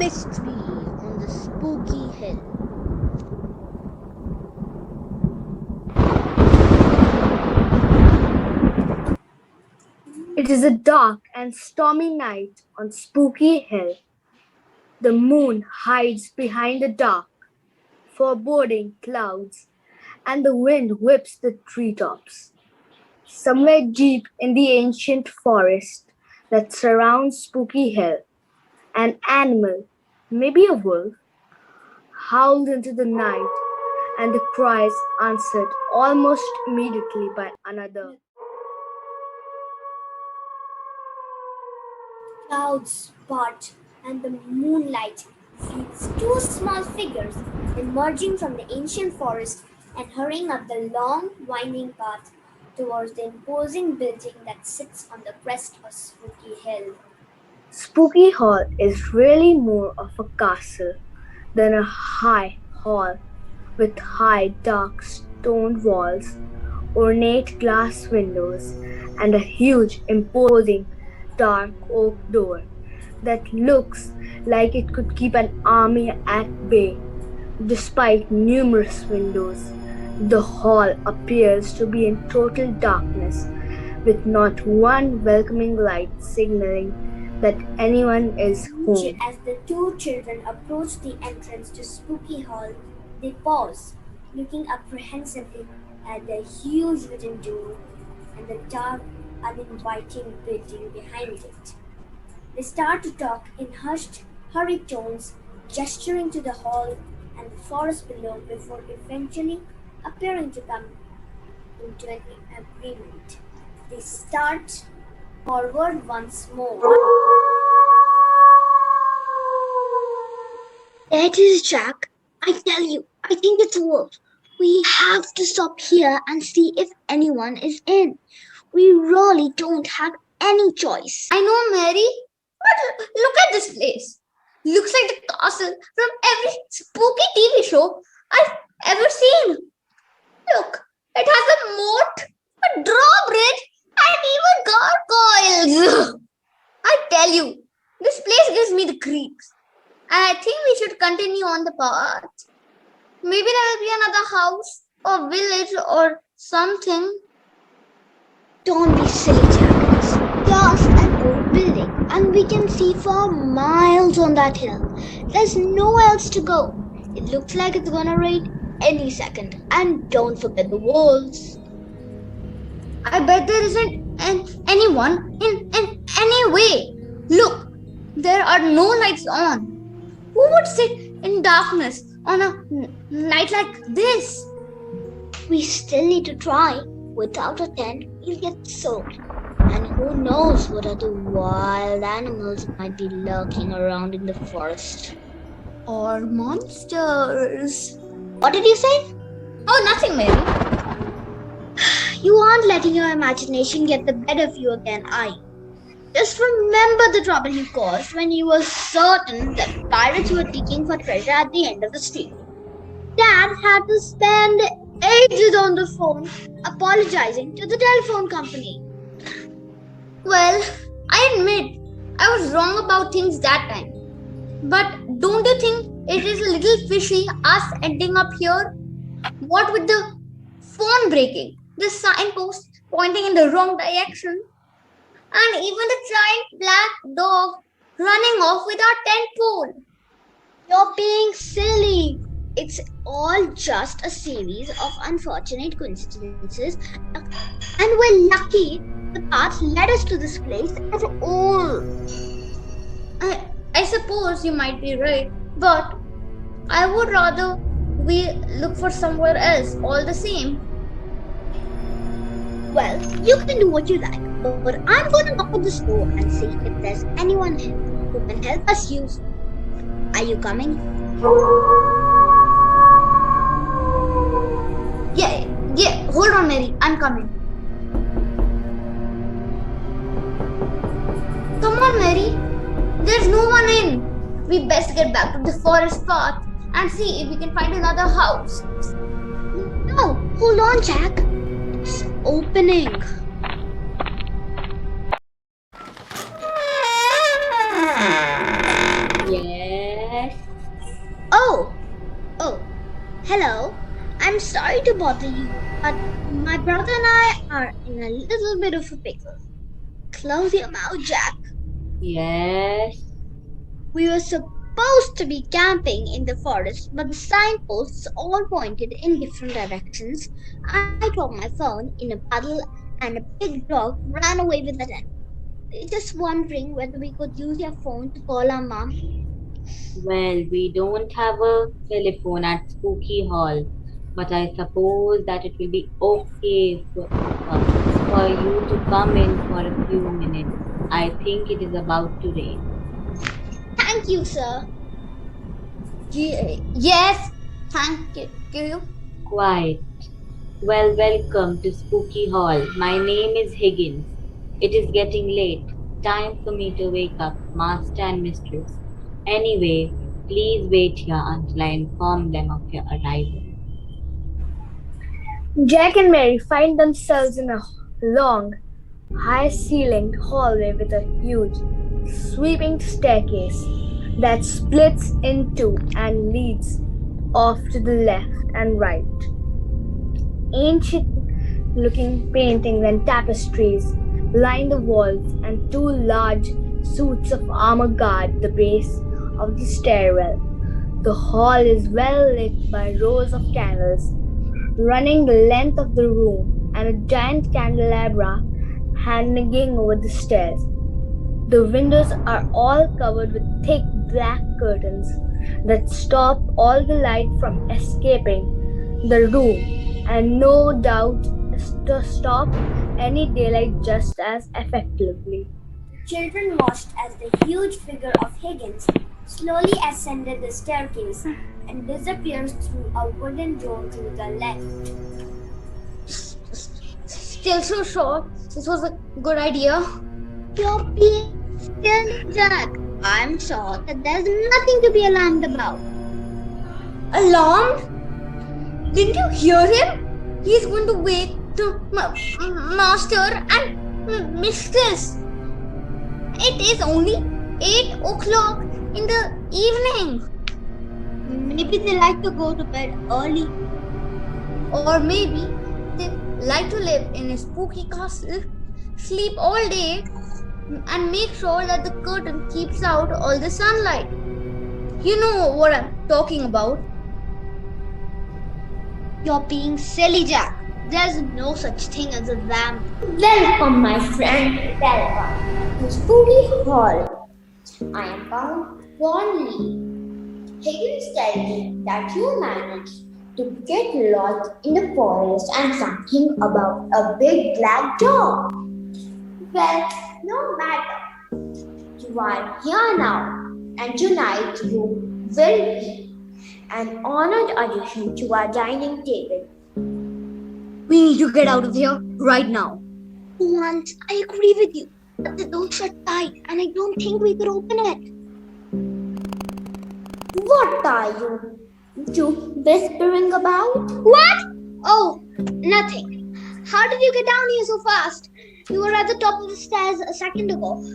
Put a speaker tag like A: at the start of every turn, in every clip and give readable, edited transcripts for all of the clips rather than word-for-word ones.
A: mystery on the spooky hill.
B: It is a dark and stormy night on Spooky Hill. The moon hides behind the dark, foreboding clouds, and the wind whips the treetops. Somewhere deep in the ancient forest that surrounds Spooky Hill, an animal, maybe a wolf, howled into the night, and the cries answered almost immediately by another.
C: Clouds part and the moonlight reveals two small figures emerging from the ancient forest and hurrying up the long, winding path towards the imposing building that sits on the crest of Spooky Hill.
B: Spooky Hall is really more of a castle than a high hall with high dark stone walls, ornate glass windows, and a huge imposing dark oak door that looks like it could keep an army at bay. Despite numerous windows, the hall appears to be in total darkness with not one welcoming light signaling that anyone is home.
C: As the two children approach the entrance to Spooky Hall, they pause, looking apprehensively at the huge wooden door and the dark, uninviting building behind it. They start to talk in hushed, hurried tones, gesturing to the hall and the forest below before eventually appearing to come into an agreement. They start forward once more.
A: There it is, Jack. I tell you, I think it's a wolf. We have to stop here and see if anyone is in. We really don't have any choice.
D: I know, Mary, but look at this place. Looks like the castle from every spooky TV show I've ever seen. Look, it has a moat, a drawbridge, and even gargoyles. I tell you, this place gives me the creeps. I think we should continue on the path. Maybe there will be another house or village or something.
A: Don't be silly, Jack. It's just an old building, and we can see for miles on that hill. There's nowhere else to go. It looks like it's gonna rain any second. And don't forget the wolves.
D: I bet there isn't anyone in any way. Look, there are no lights on. Who would sit in darkness on a night like this?
A: We still need to try. Without a tent, we'll get soaked. And who knows what other wild animals might be lurking around in the forest.
D: Or monsters.
A: What did you say?
D: Oh, nothing, Mary.
A: You aren't letting your imagination get the better of you again, are you? Just remember the trouble he caused when he was certain that pirates were digging for treasure at the end of the street. Dad had to spend ages on the phone apologizing to the telephone company.
D: Well, I admit I was wrong about things that time. But don't you think it is a little fishy us ending up here? What with the phone breaking, the signpost pointing in the wrong direction, and even the giant black dog running off with our tent pole?
A: You're being silly. It's all just a series of unfortunate coincidences, and we're lucky the path led us to this place at all.
D: I suppose you might be right, but I would rather we look for somewhere else all the same.
A: Well, you can do what you like, but I'm going to knock on this door and see if there's anyone here who can help us use. Are you coming?
D: Yeah, hold on, Mary, I'm coming. Come on, Mary, there's no one in. We best get back to the forest path and see if we can find another house.
A: No, hold on, Jack. It's opening.
E: Yes.
A: I'm sorry to bother you, but my brother and I are in a little bit of a pickle. Close your mouth, Jack.
E: Yes.
A: We were supposed to be camping in the forest, but the signposts all pointed in different directions. I dropped my phone in a puddle, and a big dog ran away with the tent. We're just wondering whether we could use your phone to call our mom.
E: Well, we don't have a telephone at Spooky Hall, but I suppose that it will be okay for you to come in for a few minutes. I think it is about to rain.
A: Thank you, sir.
D: Yes, thank you.
E: Quiet. Well, welcome to Spooky Hall. My name is Higgins. It is getting late. Time for me to wake up, Master and Mistress. Anyway, please wait here until I inform them of your arrival.
B: Jack and Mary find themselves in a long, high ceilinged hallway with a huge, sweeping staircase that splits in two and leads off to the left and right. Ancient looking paintings and tapestries line the walls, and two large suits of armor guard the base of the stairwell. The hall is well lit by rows of candles running the length of the room and a giant candelabra hanging over the stairs. The windows are all covered with thick black curtains that stop all the light from escaping the room and no doubt to stop any daylight just as effectively.
C: Children watched as the huge figure of Higgins slowly ascended the staircase and disappeared through a wooden door to the left.
D: Still so sure this was a good idea.
A: You're being silly, Jack. I'm sure that there's nothing to be alarmed about.
D: Alarmed? Didn't you hear him? He's going to wake the master and mistress. It is only 8 o'clock in the evening.
A: Maybe they like to go to bed early.
D: Or maybe they like to live in a spooky castle, sleep all day, and make sure that the curtain keeps out all the sunlight. You know what I'm talking about.
A: You're being silly, Jack. There's no such thing as a lamp.
C: Welcome, my friend. Welcome to Spooky Hall. I am bound Ron Lee. Higgins tells me that you managed to get lost in the forest and something about a big black dog. Well, no matter. You are here now, and tonight you will be an honored addition to our dining table.
D: We need to get out of here right now.
A: Once, I agree with you. But the door shut tight, and I don't think we could open it.
C: What are you two whispering about?
A: What? Oh, nothing. How did you get down here so fast? You were at the top of the stairs a second ago.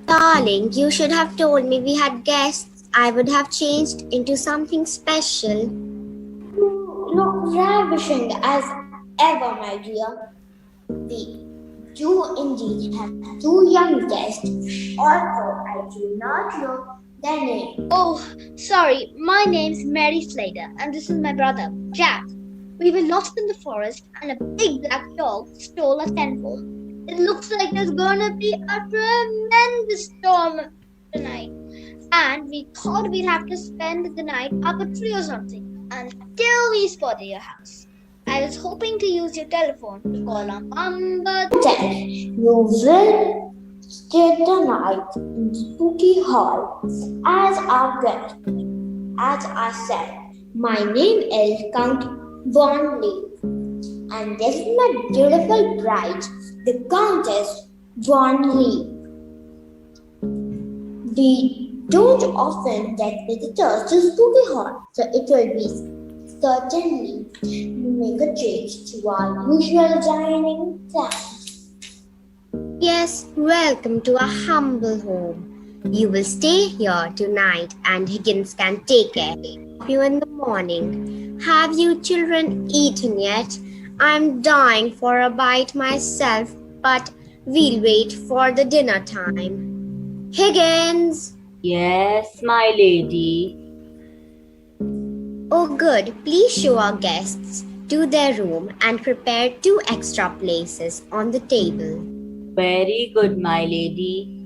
C: Darling, you should have told me we had guests. I would have changed into something special. You look ravishing as ever, my dear. We do indeed have two young guests, although I do not know their name.
A: Oh, sorry. My name's Mary Slater, and this is my brother, Jack. We were lost in the forest, and a big black dog stole our tent pole. It looks like there's gonna be a tremendous storm tonight, and we thought we'd have to spend the night up a tree or something until we spotted your house. I was hoping to use your telephone to call our mom, but
C: Then you will stay the night in Spooky Hall as our guest. As I said, my name is Count Von Lee, and this is my beautiful bride, the Countess Von Lee. We don't often get visitors to Spooky Hall, so it will be certainly make a change to our usual dining plans.
F: Yes, welcome to our humble home. You will stay here tonight and Higgins can take care. you in the morning. Have you children eaten yet? I'm dying for a bite myself, but we'll wait for the dinner time. Higgins!
E: Yes, my lady.
F: Oh, good. Please show our guests to their room and prepare 2 extra places on the table.
E: Very good, my lady.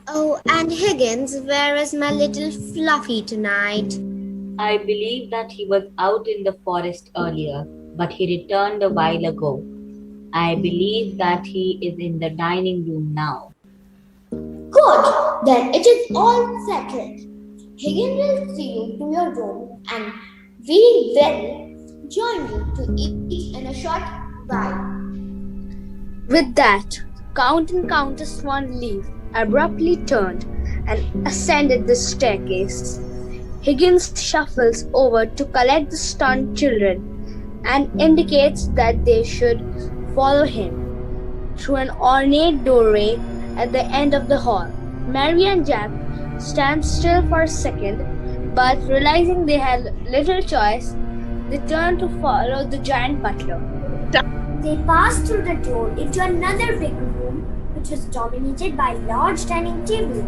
F: Oh, and Higgins, where is my little Fluffy tonight?
E: I believe that he was out in the forest earlier, but he returned a while ago. I believe that he is in the dining room now.
A: Good, then it is all settled. Higgins will see you to your room and we will join you to eat in a short while.
B: With that, Count and Countess Swan Leaf abruptly turned and ascended the staircase. Higgins shuffles over to collect the stunned children and indicates that they should follow him through an ornate doorway at the end of the hall. Mary and Jack stand still for a second, but realizing they had little choice, they turn to follow the giant butler.
C: They passed through the door into another big room, which was dominated by a large dining table,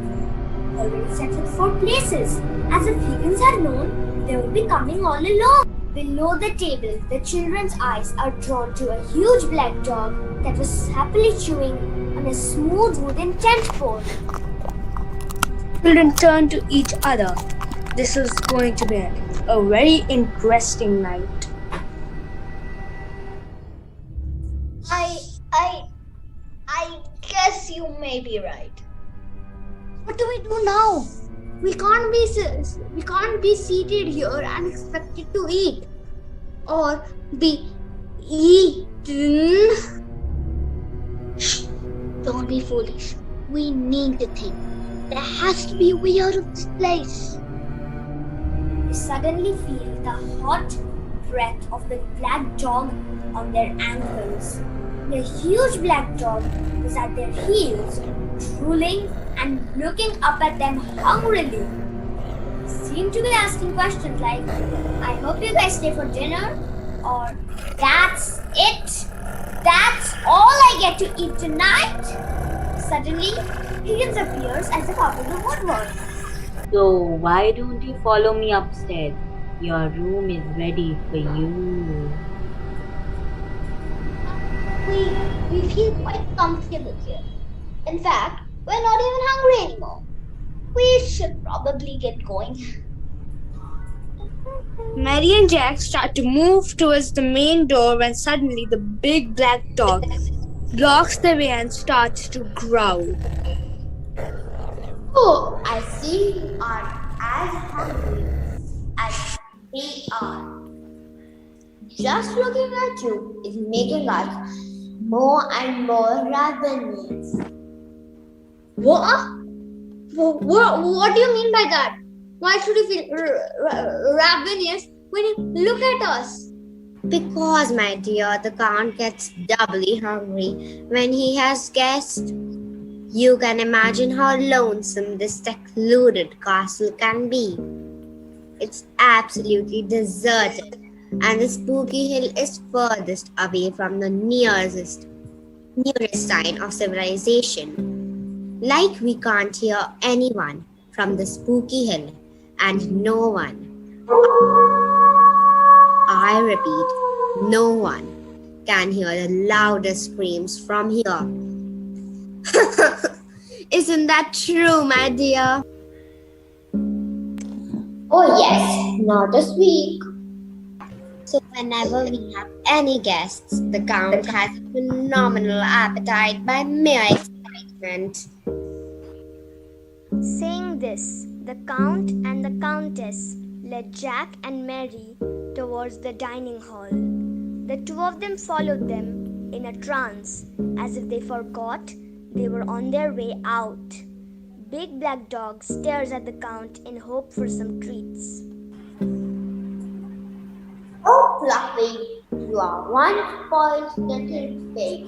C: already set with 4 places. As if Higgins had known, they would be coming all along. Below the table, the children's eyes are drawn to a huge black dog that was happily chewing on a smooth wooden tent pole.
B: Children turn to each other. This is going to be a very interesting night.
A: I guess you may be right.
D: What do we do now? We can't be seated here and expected to eat or be eaten.
A: Shh, don't be foolish. We need to think. There has to be a way out of this place.
C: They suddenly feel the hot breath of the black dog on their ankles. The huge black dog is at their heels, drooling and looking up at them hungrily. Seem to be asking questions like, I hope you guys stay for dinner, or that's it? That's all I get to eat tonight? Suddenly, Higgins appears as if out of the woodwork.
E: So why don't you follow me upstairs? Your room is ready for you.
A: We feel quite comfortable here. In fact, we're not even hungry anymore. We should probably get going.
B: Mary and Jack start to move towards the main door when suddenly the big black dog blocks the way and starts to growl.
A: Oh, I see you are as hungry as we are. Just looking at you is making us more and more ravenous.
D: What? What do you mean by that? Why should you feel ravenous when you look at us?
F: Because, my dear, the Count gets doubly hungry when he has guests. You can imagine how lonesome this secluded castle can be. It's absolutely deserted, and the spooky hill is furthest away from the nearest sign of civilization. Like we can't hear anyone from the spooky hill, and no one, I repeat, no one can hear the loudest screams from here. Isn't that true, my dear?
A: Oh yes, not this week.
F: So whenever we have any guests, the Count has a phenomenal appetite by mere excitement.
C: Saying this, the Count and the Countess led Jack and Mary towards the dining hall. The two of them followed them in a trance, as if they forgot they were on their way out. Big Black Dog stares at the Count in hope for some treats.
A: Oh, Fluffy, you are one spoiled little pig.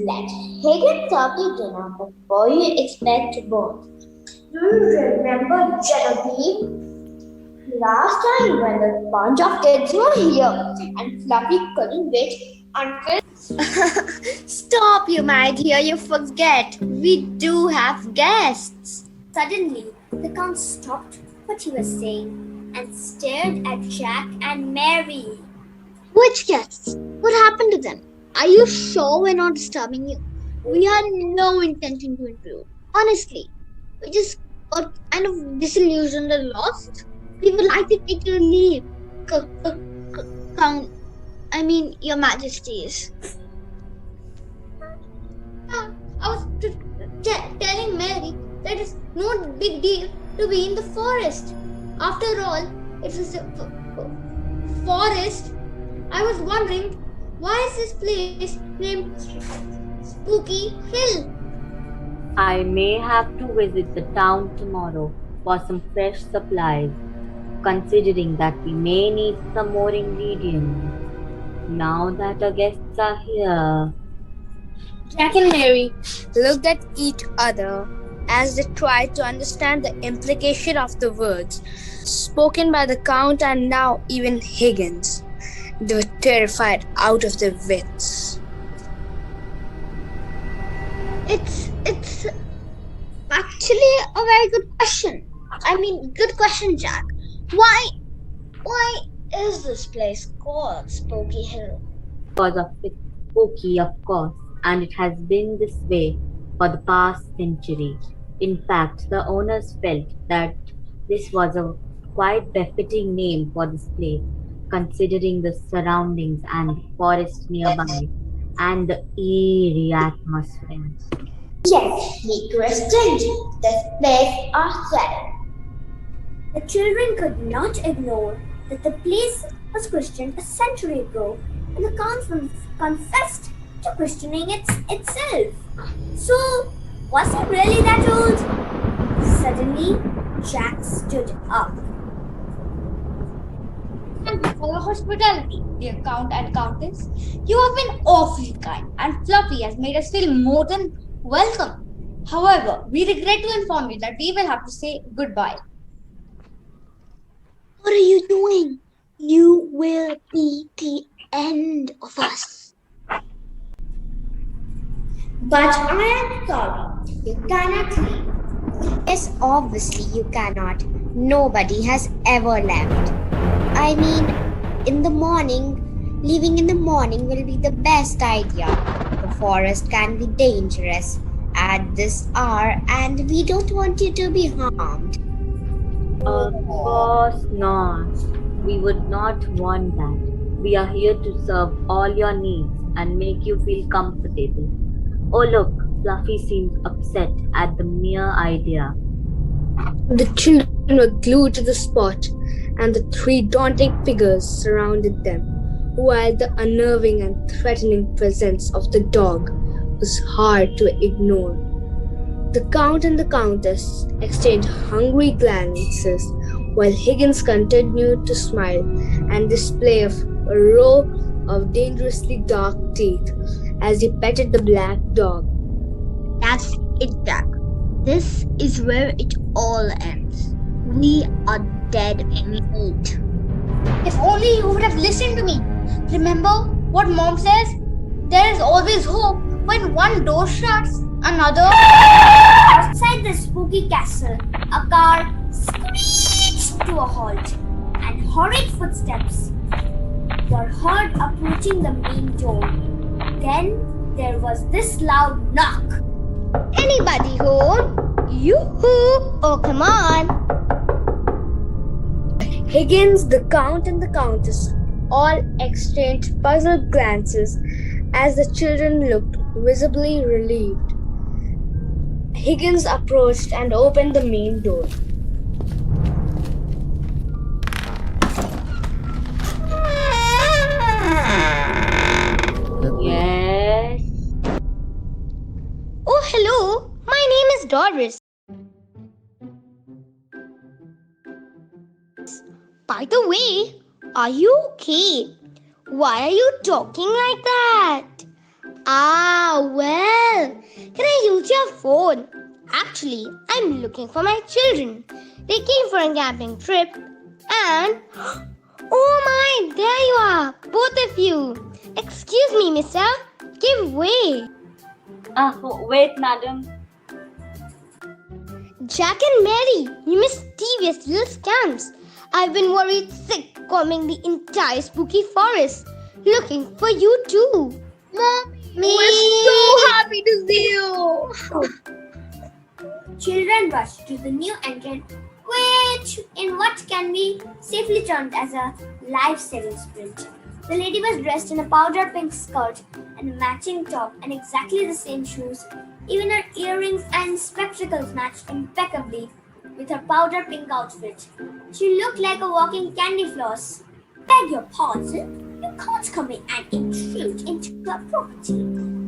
A: Let Higgins serve you dinner before you expect both. Do you remember Jabberwocky? Last time when a bunch of kids were here and Fluffy couldn't wait until.
F: Stop, you my dear, you forget. We do have guests.
C: Suddenly, the Count stopped what he was saying and stared at Jack and Mary.
A: Which guests? What happened to them? Are you sure we're not disturbing you? We had no intention to intrude. Honestly, we just got kind of disillusioned and lost. We would like to take your leave. Count. Your Majesties.
D: I was telling Mary that it's no big deal to be in the forest. After all, it is a forest. I was wondering, why is this place named Spooky Hill?
E: I may have to visit the town tomorrow for some fresh supplies, considering that we may need some more ingredients. Now that our guests are here.
B: Jack and Mary looked at each other as they tried to understand the implication of the words spoken by the Count and now even Higgins. They were terrified out of their wits.
A: It's actually a very good question. Good question, Jack. Why is this place called Spooky Hill?
E: Because of its spooky, of course, and it has been this way for the past century. In fact, the owners felt that this was a quite befitting name for this place, considering the surroundings and the forest nearby and the eerie atmosphere.
A: Yes, we christened this place ourselves.
C: The children could not ignore that the place was christened a century ago, and the Count confessed to christening it itself. So, was it really that old? Suddenly, Jack stood up.
D: Thank you for your hospitality, dear Count and Countess. You have been awfully kind, and Fluffy has made us feel more than welcome. However, we regret to inform you that we will have to say goodbye.
A: What are you doing? You will be the end of us. But I am sorry. You cannot leave.
F: Yes, obviously you cannot. Nobody has ever left. I mean, leaving in the morning will be the best idea. The forest can be dangerous at this hour and we don't want you to be harmed.
E: Of course not. We would not want that. We are here to serve all your needs and make you feel comfortable. Oh look, Fluffy seems upset at the mere idea.
B: The children were glued to the spot, and the three daunting figures surrounded them, while the unnerving and threatening presence of the dog was hard to ignore. The Count and the Countess exchanged hungry glances, while Higgins continued to smile and display a row of dangerously dark teeth as he petted the black dog.
A: That's it, Jack. This is where it all ends. We are dead meat.
D: If only you would have listened to me. Remember what Mom says? There is always hope. When one door shuts, another.
C: Outside the spooky castle, a car screeched to a halt, and horrid footsteps were heard approaching the main door. Then there was this loud knock.
A: Anybody home? Yoo-hoo! Oh, come on.
B: Higgins, the Count, and the Countess all exchanged puzzled glances as the children looked visibly relieved. Higgins approached and opened the main door.
E: Yes.
A: Oh, hello. My name is Doris. By the way, are you okay? Why are you talking like that? Well, can I use your phone? Actually, I'm looking for my children. They came for a camping trip
D: And oh my, there you are, both of you. Excuse me, mister. Give way.
E: Wait, madam.
D: Jack and Mary, you mischievous little scamps. I've been worried sick combing the entire spooky forest, looking for you too.
A: Mommy,
F: Me.
A: we're so happy to see you.
C: Children rushed to the new entrant, which in what can be safely termed as a life-saving sprint. The lady was dressed in a powder pink skirt and a matching top and exactly the same shoes. Even her earrings and spectacles matched impeccably with her powder pink outfit. She looked like a walking candy floss. Beg your pardon, you can't come in and intrude into our property.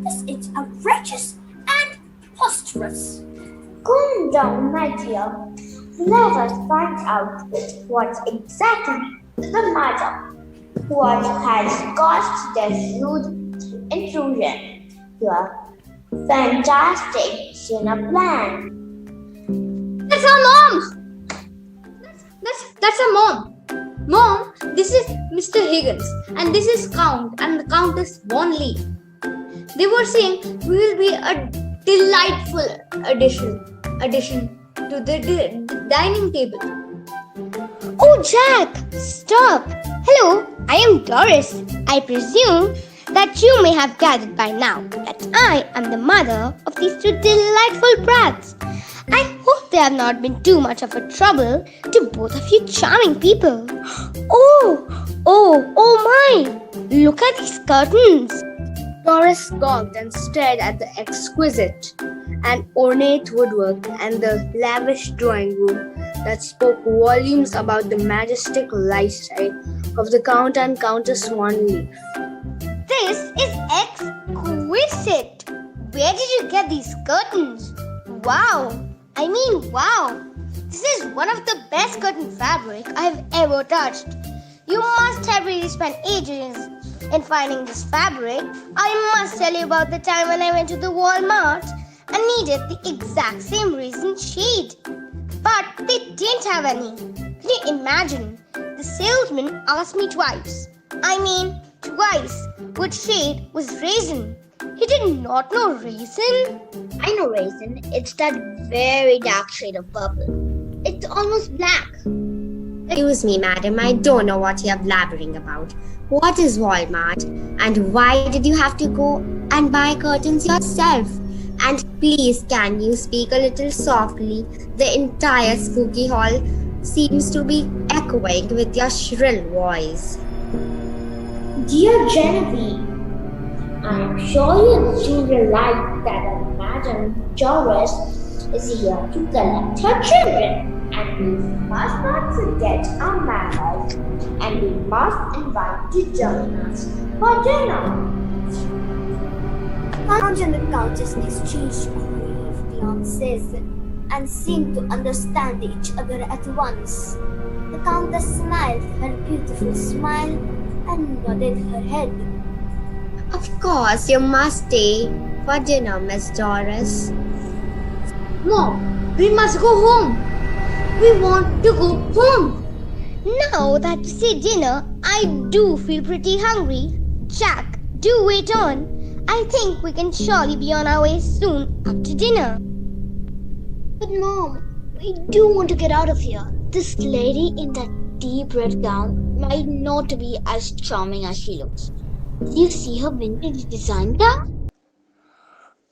C: This is outrageous and preposterous.
B: Calm down, my dear. Let us find out what exactly is the matter. What has caused this rude intrusion? Your fantastic dinner plan.
D: That's our mom. That's our mom. Mom, this is Mr. Higgins, and this is Count and the Countess Von Lee. They were saying we will be a delightful addition to the dining table. Oh, Jack, stop. Hello, I am Doris. I presume that you may have gathered by now that I am the mother of these two delightful brats. I hope they have not been too much of a trouble to both of you charming people. Oh my! Look at these curtains.
B: Doris gawked and stared at the exquisite and ornate woodwork and the lavish drawing room that spoke volumes about the majestic lifestyle of the Count and Countess Von Lee.
D: This is exquisite. Where did you get these curtains? Wow! I mean, wow! This is one of the best curtain fabric I have ever touched. You must have really spent ages in finding this fabric. I must tell you about the time when I went to the Walmart and needed the exact same resin shade. But they didn't have any. Can you imagine? The salesman asked me twice. Which shade was raisin. He did not know raisin.
A: I know raisin. It's that very dark shade of purple. It's almost black.
F: Excuse me, madam, I don't know what you're blabbering about. What is Walmart? And why did you have to go and buy curtains yourself? And please, can you speak a little softly? The entire spooky hall seems to be echoing with your shrill voice.
B: Dear Genevieve, I am sure you do realize that Madame Doris is here to collect her children, and we must not forget our manners, and we must invite you to join us for dinner.
C: Count and the Countess exchanged brief glances and seemed to understand each other at once. The Countess smiled her beautiful smile and nodded her head.
F: Of course, you must stay for dinner, Miss Doris.
D: Mom, we must go home. We want to go home. Now that you say dinner, I do feel pretty hungry. Jack, do wait on. I think we can surely be on our way soon after dinner.
A: But Mom, we do want to get out of here. This lady in that deep red gown might not be as charming as she looks. Do you see her vintage design gown?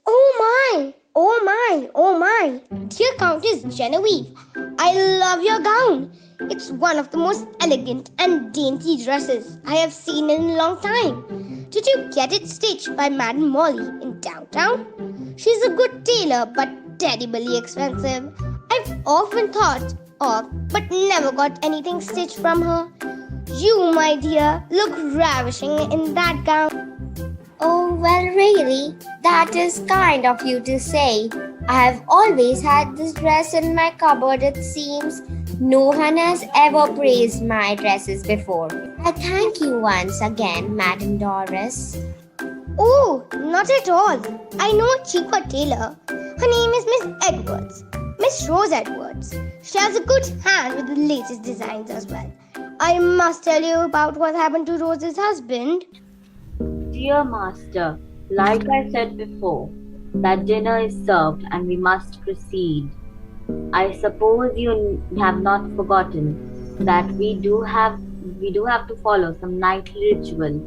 D: Oh my. Dear Countess Genevieve, I love your gown. It's one of the most elegant and dainty dresses I have seen in a long time. Did you get it stitched by Madame Molly in downtown? She's a good tailor but terribly expensive. I've often thought of but never got anything stitched from her. You, my dear, look ravishing in that gown.
F: Oh, well, really, that is kind of you to say. I have always had this dress in my cupboard, it seems. No one has ever praised my dresses before. I thank you once again, Madame Doris.
D: Oh, not at all. I know a cheaper tailor. Her name is Miss Edwards. Miss
G: Miss Rose Edwards. She has a good hand with the latest designs as well. I must tell you about what happened to Rose's husband.
E: Dear Master, like I said before, that dinner is served and we must proceed. I suppose you have not forgotten that we do have to follow some nightly ritual,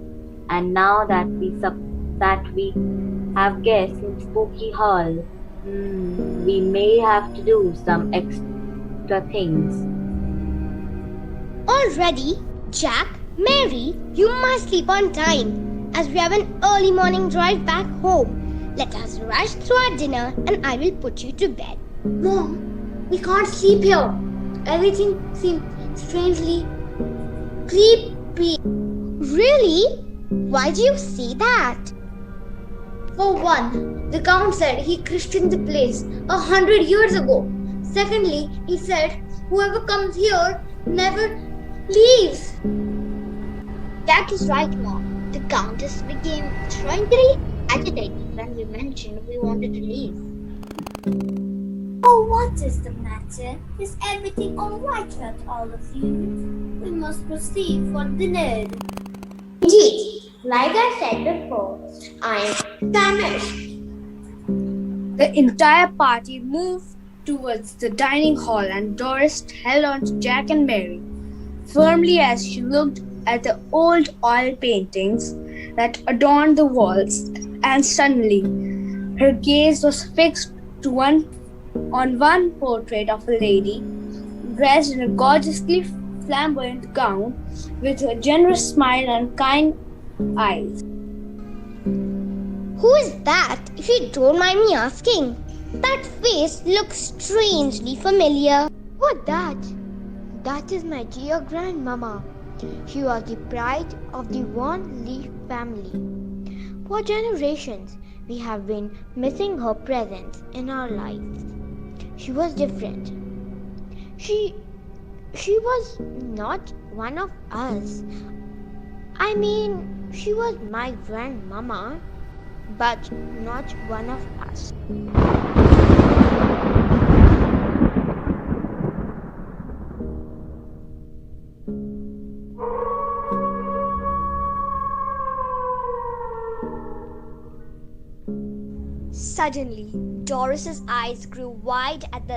E: and now that we have guests in Spooky Hall, we may have to do some extra things.
G: Already, Jack, Mary, you must sleep on time as we have an early morning drive back home. Let us rush through our dinner and I will put you to bed.
D: Mom, we can't sleep here. Everything seems strangely creepy.
G: Really? Why do you say that?
D: For one, the Count said he christened the place 100 years ago. Secondly, he said whoever comes here never leaves.
A: Jack is right, Mom. The Countess became strangely agitated when we mentioned we wanted to leave.
C: Oh, what is the matter? Is everything alright with all of you? We must proceed for dinner.
F: Indeed, like I said before, I am famished.
B: The entire party moved towards the dining hall and Doris held on to Jack and Mary firmly as she looked at the old oil paintings that adorned the walls, and suddenly her gaze was fixed on one portrait of a lady dressed in a gorgeously flamboyant gown with a generous smile and kind eyes.
G: Who is that, if you don't mind me asking? That face looks strangely familiar. What that? That is my dear grandmama. She was the pride of the Van Leaf family. For generations, we have been missing her presence in our lives. She was different. She was not one of us. I mean, she was my grandmama, but not one of us.
H: Suddenly, Doris's eyes grew wide and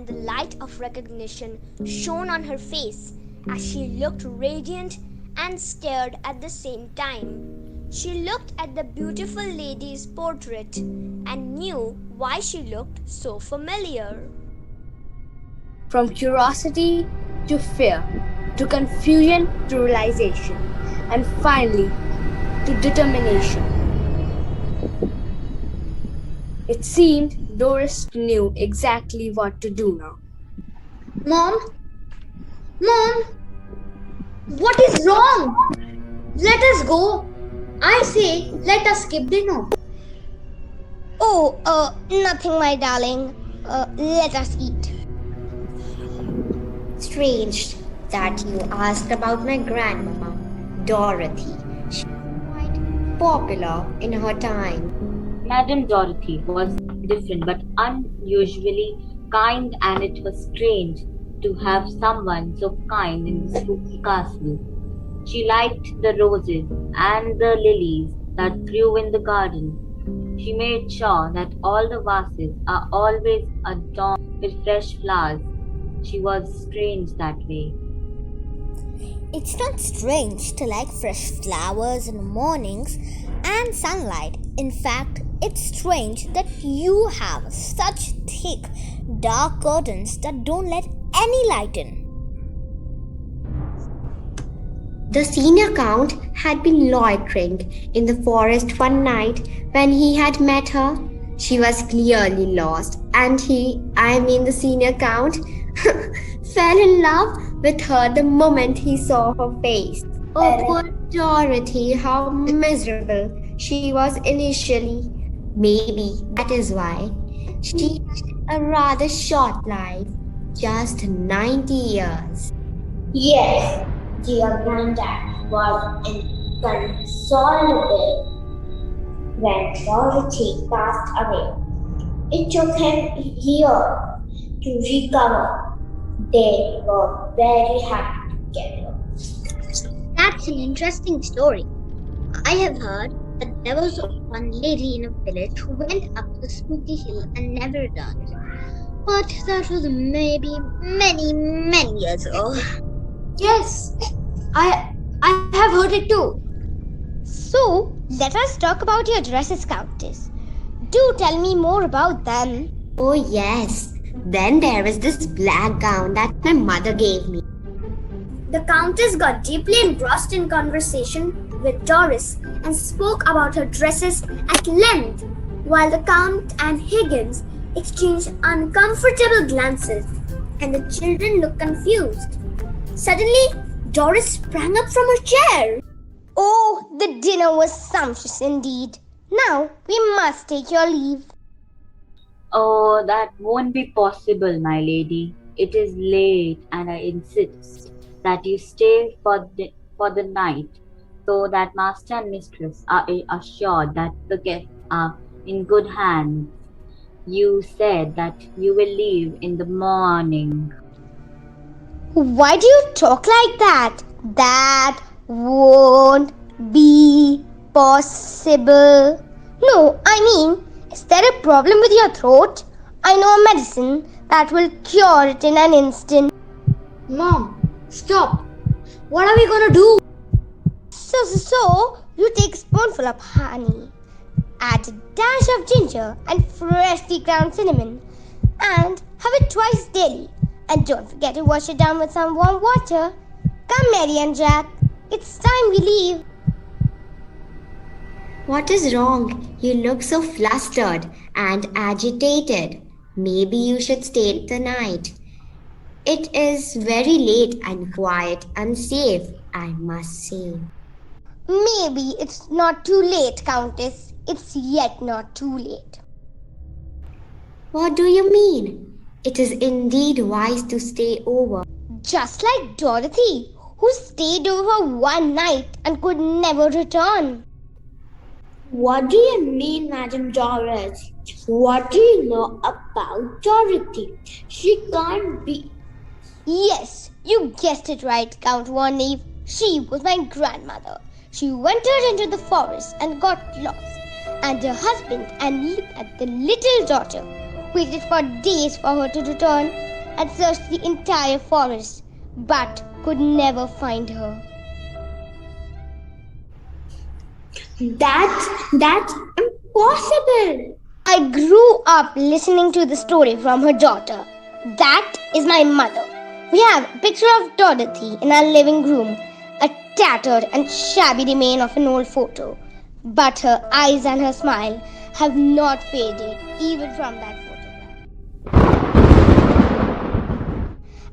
H: the light of recognition shone on her face as she looked radiant and scared at the same time. She looked at the beautiful lady's portrait and knew why she looked so familiar.
B: From curiosity to fear, to confusion to realization, and finally to determination. It seemed Doris knew exactly what to do now.
D: Mom, what is wrong? Let us go. I say, let us skip dinner.
G: Oh, nothing, my darling. Let us eat.
F: Strange that you asked about my grandmama, Dorothy. She was quite popular in her time.
E: Madame Dorothy was different but unusually kind, and it was strange to have someone so kind in the spooky castle. She liked the roses and the lilies that grew in the garden. She made sure that all the vases are always adorned with fresh flowers. She was strange that way.
H: It's not strange to like fresh flowers in the mornings and sunlight. In fact, it's strange that you have such thick, dark curtains that don't let any light in.
F: The senior count had been loitering in the forest one night when he had met her. She was clearly lost, and the senior count, fell in love with her the moment he saw her face. Oh, poor Dorothy, how miserable she was initially. Maybe that is why she had a rather short life, just 90 years. Yes, dear Granddad was inconsolable when Dorothy passed away. It took him years
C: to recover. They were very happy together.
A: That's an interesting story. I have heard that there was one lady in a village who went up the spooky hill and never returned. But that was maybe many years ago.
D: Yes, I have heard it too.
G: So, let us talk about your dresses, Countess. Do tell me more about them.
F: Oh, yes. Then there is this black gown that my mother gave me.
C: The Countess got deeply engrossed in conversation with Doris and spoke about her dresses at length, while the Count and Higgins exchanged uncomfortable glances, and the children looked confused. Suddenly, Doris sprang up from her chair.
G: Oh, the dinner was sumptuous indeed. Now we must take your leave.
E: Oh, that won't be possible, my lady. It is late, and I insist that you stay for the night, so that master and mistress are assured that the guests are in good hands. You said that you will leave in the morning.
G: Why do you talk like that? That won't be possible. No, I mean, is there a problem with your throat? I know a medicine that will cure it in an instant.
D: Mom, stop. What are we gonna do?
G: So, you take a spoonful of honey, add a dash of ginger and freshly ground cinnamon, and have it twice daily. And don't forget to wash it down with some warm water. Come, Mary and Jack, it's time we leave.
F: What is wrong? You look so flustered and agitated. Maybe you should stay the night. It is very late and quiet and safe, I must say.
G: Maybe it's not too late, Countess. It's yet not too late.
F: What do you mean? It is indeed wise to stay over.
G: Just like Dorothy, who stayed over one night and could never return.
C: What do you mean, Madam Doris? What do you know about Dorothy? She can't be.
G: Yes, you guessed it right, Count Warneve. She was my grandmother. She wandered into the forest and got lost. And her husband and the little daughter waited for days for her to return and searched the entire forest, but could never find her.
C: That's impossible.
G: I grew up listening to the story from her daughter. That is my mother. We have a picture of Dorothy in our living room, a tattered and shabby remain of an old photo. But her eyes and her smile have not faded even from that photograph.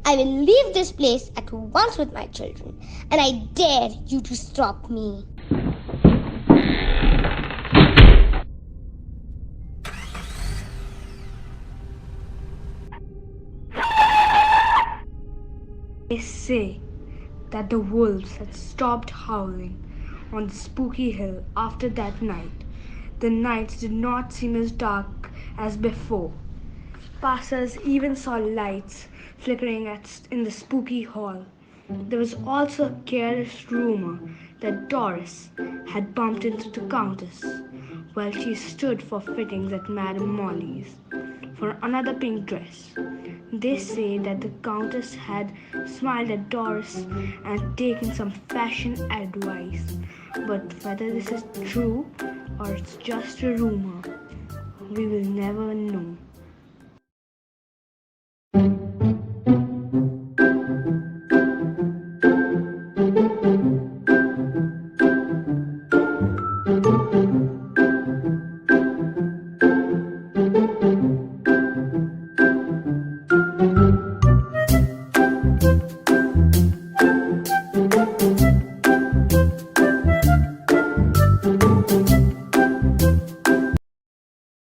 G: I will leave this place at once with my children, and I dare you to stop me.
B: They say that the wolves had stopped howling on the spooky hill after that night. The nights did not seem as dark as before. Passers even saw lights flickering in the spooky hall. There was also a careless rumor that Doris had bumped into the Countess while she stood for fittings at Madame Molly's for another pink dress. They say that the Countess had smiled at Doris and taken some fashion advice. But whether this is true or it's just a rumor, we will never know.